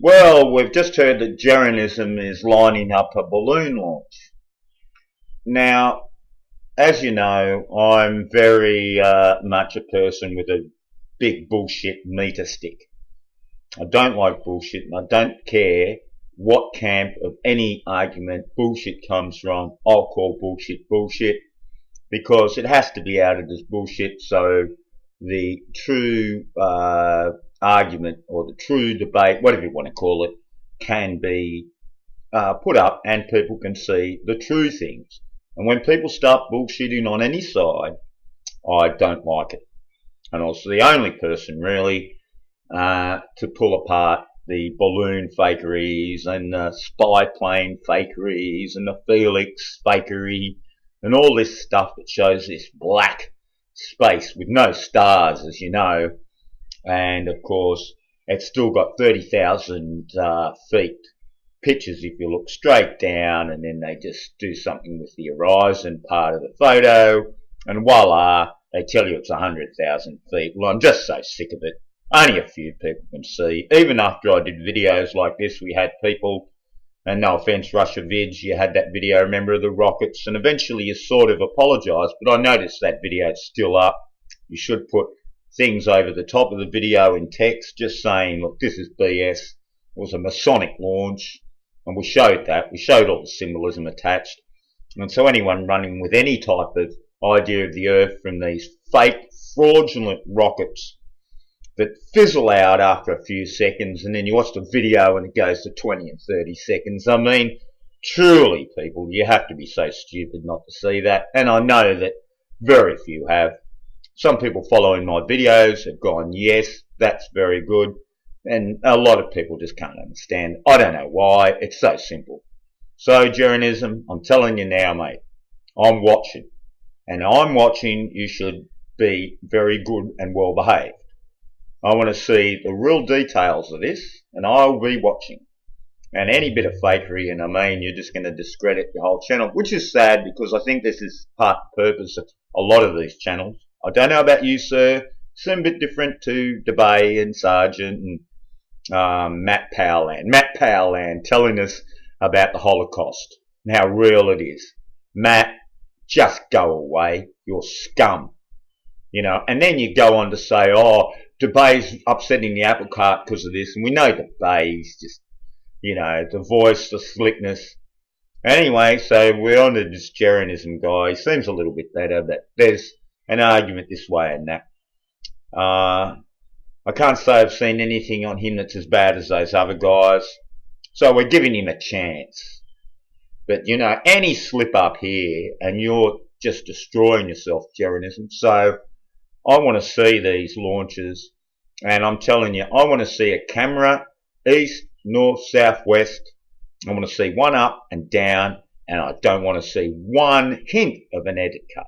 Well, we've just heard that JERANISM is lining up a balloon launch. Now, as you know, I'm very much a person with a big bullshit meter stick. I don't like bullshit, and I don't care what camp of any argument bullshit comes from. I'll call bullshit bullshit, because it has to be outed as bullshit, so the true argument, or the true debate, whatever you want to call it, can be put up and people can see the true things. And when people start bullshitting on any side, I don't like it. And I was the only person really to pull apart the balloon fakeries and the spy plane fakeries and the Felix fakery and all this stuff that shows this black space with no stars, as you know. And of course, it's still got 30,000 feet pictures if you look straight down, and then they just do something with the horizon part of the photo, and voila, they tell you it's 100,000 feet. Well, I'm just so sick of it. Only a few people can see. Even after I did videos like this, we had people, and no offence, Russia Vids, you had that video, remember, of the rockets, and eventually you sort of apologised, but I noticed that video is still up. You should put things over the top of the video in text, just saying, look, this is BS. It was a Masonic launch, and we showed that. We showed all the symbolism attached. And so anyone running with any type of idea of the Earth from these fake, fraudulent rockets that fizzle out after a few seconds, and then you watch the video and it goes to 20 and 30 seconds. I mean, truly, people, you have to be so stupid not to see that. And I know that very few have. Some people following my videos have gone, yes, that's very good. And a lot of people just can't understand. I don't know why. It's so simple. So, JERANISM, I'm telling you now, mate, I'm watching. And I'm watching. You should be very good and well behaved. I want to see the real details of this, and I'll be watching. And any bit of fakery, and I mean, you're just going to discredit your whole channel, which is sad, because I think this is part and purpose of a lot of these channels. I don't know about you, sir. Seem a bit different to DeBay and Sargent and Matt Powerland. Matt Powerland telling us about the Holocaust and how real it is. Matt, just go away. You're scum. You know, and then you go on to say, oh, DeBay's upsetting the apple cart because of this. And we know DeBay's just, you know, the voice, the slickness. Anyway, so we're on to this JERANISM guy. He seems a little bit better, but there's an argument this way and that. I can't say I've seen anything on him that's as bad as those other guys. So we're giving him a chance. But, you know, any slip up here and you're just destroying yourself, JERANISM. So I want to see these launches, and I'm telling you, I want to see a camera east, north, south, west. I want to see one up and down, and I don't want to see one hint of an edit cut.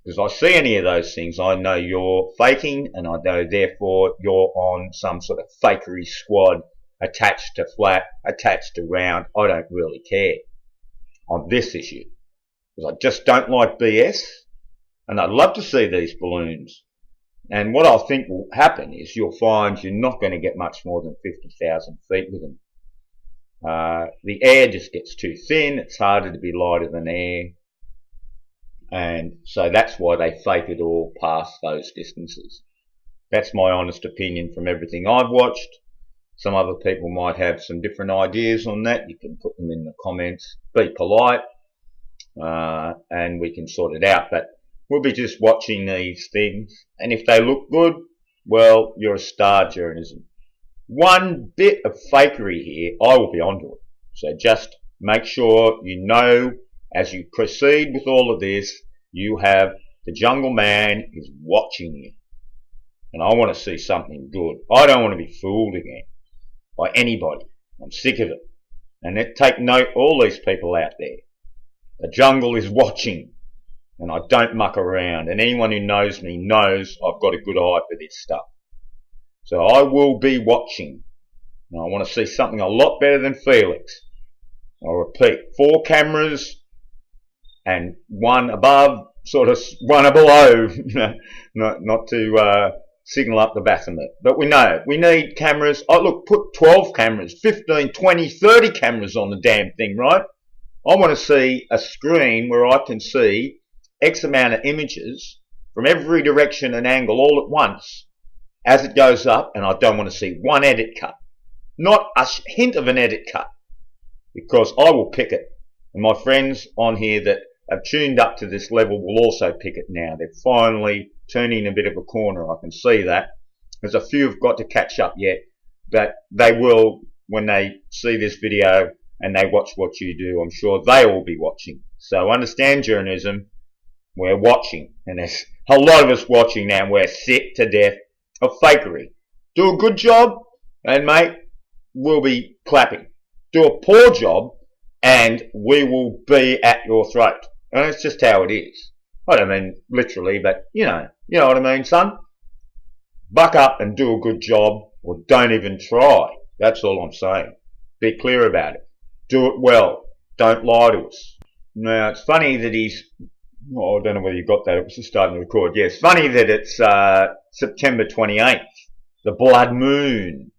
Because I see any of those things, I know you're faking, and I know therefore you're on some sort of fakery squad, attached to flat, attached to round. I don't really care on this issue, because I just don't like BS. And I'd love to see these balloons. And what I think will happen is you'll find you're not going to get much more than 50,000 feet with them. The air just gets too thin. It's harder to be lighter than air. And so that's why they fake it all past those distances. That's my honest opinion from everything I've watched. Some other people might have some different ideas on that. You can put them in the comments. Be polite. And we can sort it out. But we'll be just watching these things, and if they look good, well, you're a star, JERANISM. One bit of fakery here, I will be onto it. So just make sure you know, as you proceed with all of this, you have the jungle man is watching you. And I want to see something good. I don't want to be fooled again by anybody. I'm sick of it. And take note, all these people out there. The jungle is watching. And I don't muck around. And anyone who knows me knows I've got a good eye for this stuff. So I will be watching. And I want to see something a lot better than Felix. I'll repeat, 4 cameras and one above, sort of one below. not to signal up the back of it. But we know we need cameras. Oh, look, put 12 cameras, 15, 20, 30 cameras on the damn thing, right? I want to see a screen where I can see X amount of images from every direction and angle all at once as it goes up, and I don't want to see one edit cut. Not a hint of an edit cut, because I will pick it. And my friends on here that have tuned up to this level will also pick it now. They're finally turning a bit of a corner. I can see that. There's a few have got to catch up yet, but they will when they see this video and they watch what you do. I'm sure they will be watching. So understand, JERANISM, we're watching, and there's a lot of us watching now, and we're sick to death of fakery. Do a good job, and mate, we'll be clapping. Do a poor job, and we will be at your throat. And it's just how it is. I don't mean literally, but you know what I mean, son? Buck up and do a good job, or don't even try. That's all I'm saying. Be clear about it. Do it well. Don't lie to us. Now, it's funny that he's... Oh, I don't know whether you got that. It was just starting to record. Yeah, it's funny that it's September 28th, the blood moon.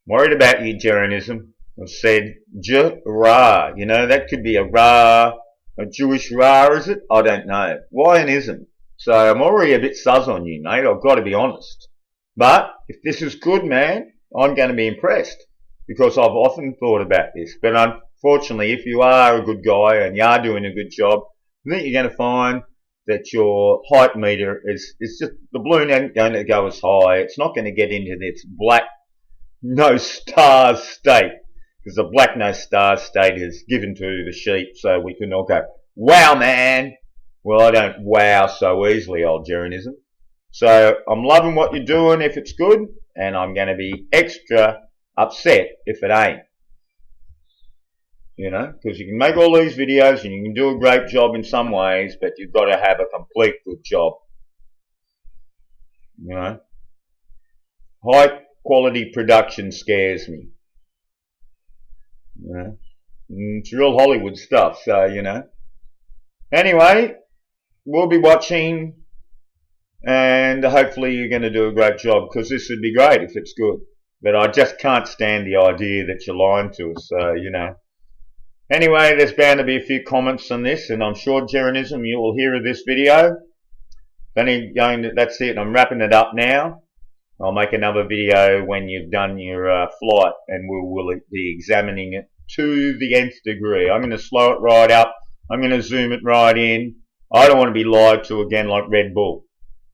Worried about you, JERANISM. I've said J-Ra. You know, that could be a Ra, a Jewish Ra, is it? I don't know. Why an ism? So I'm already a bit sus on you, mate. I've got to be honest. But if this is good, man, I'm going to be impressed, because I've often thought about this. But unfortunately, if you are a good guy and you are doing a good job, I think you're going to find that your height meter is just, the balloon ain't going to go as high. It's not going to get into this black no stars state, because the black no stars state is given to the sheep so we can all go, wow, man. Well, I don't wow so easily, old JERANISM. So I'm loving what you're doing if it's good, and I'm going to be extra upset if it ain't. You know, because you can make all these videos and you can do a great job in some ways, but you've got to have a complete good job. You know, high quality production scares me. You know, it's real Hollywood stuff, so, you know. Anyway, we'll be watching, and hopefully you're going to do a great job, because this would be great if it's good. But I just can't stand the idea that you're lying to us, so, you know. Anyway, there's bound to be a few comments on this, and I'm sure, JERANISM, you will hear of this video. That's it. I'm wrapping it up now. I'll make another video when you've done your flight, and we will be examining it to the nth degree. I'm going to slow it right up. I'm going to zoom it right in. I don't want to be lied to again like Red Bull.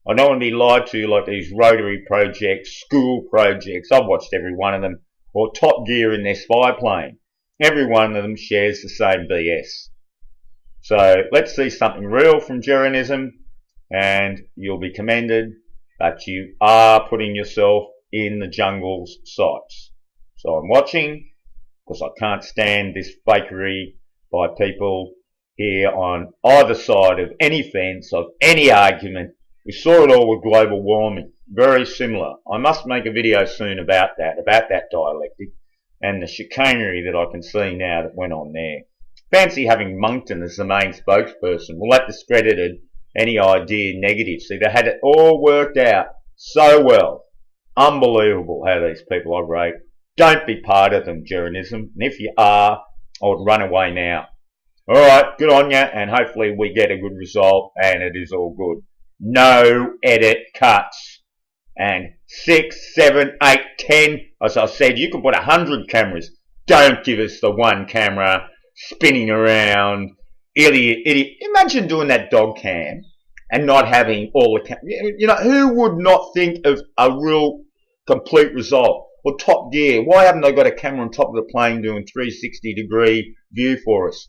I don't want to be lied to like these rotary projects, school projects. I've watched every one of them. Or Top Gear in their spy plane. Every one of them shares the same BS. So let's see something real from JERANISM, and you'll be commended that you are putting yourself in the jungle's sights. So I'm watching, because I can't stand this fakery by people here on either side of any fence, of any argument. We saw it all with global warming. Very similar. I must make a video soon about that dialectic and the chicanery that I can see now that went on there. Fancy having Moncton as the main spokesperson. Well, that discredited any idea negative. See, they had it all worked out so well. Unbelievable how these people operate. Don't be part of them, JERANISM. And if you are, I would run away now. Alright, good on ya, and hopefully we get a good result and it is all good. No edit cuts. And 6, 7, 8, 10, as I said, you can put 100 cameras. Don't give us the one camera spinning around. Idiot. Imagine doing that dog cam and not having all the cameras. You know, who would not think of a real complete result? Or Top Gear, why haven't they got a camera on top of the plane doing 360-degree view for us?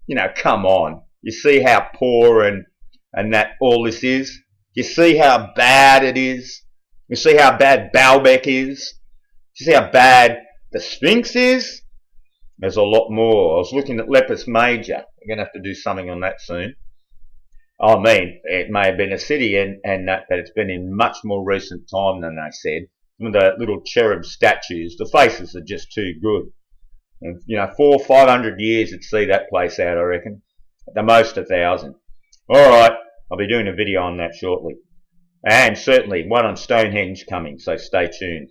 You know, come on. You see how poor and that all this is? You see how bad it is? You see how bad Baalbek is? You see how bad the Sphinx is? There's a lot more. I was looking at Lepus Major. We're going to have to do something on that soon. I mean, it may have been a city and that, but it's been in much more recent time than they said. Some of the little cherub statues, the faces are just too good. And, you know, 400 or 500 years it'd see that place out, I reckon. At the most 1,000. Alright, I'll be doing a video on that shortly. And certainly one on Stonehenge coming, so stay tuned.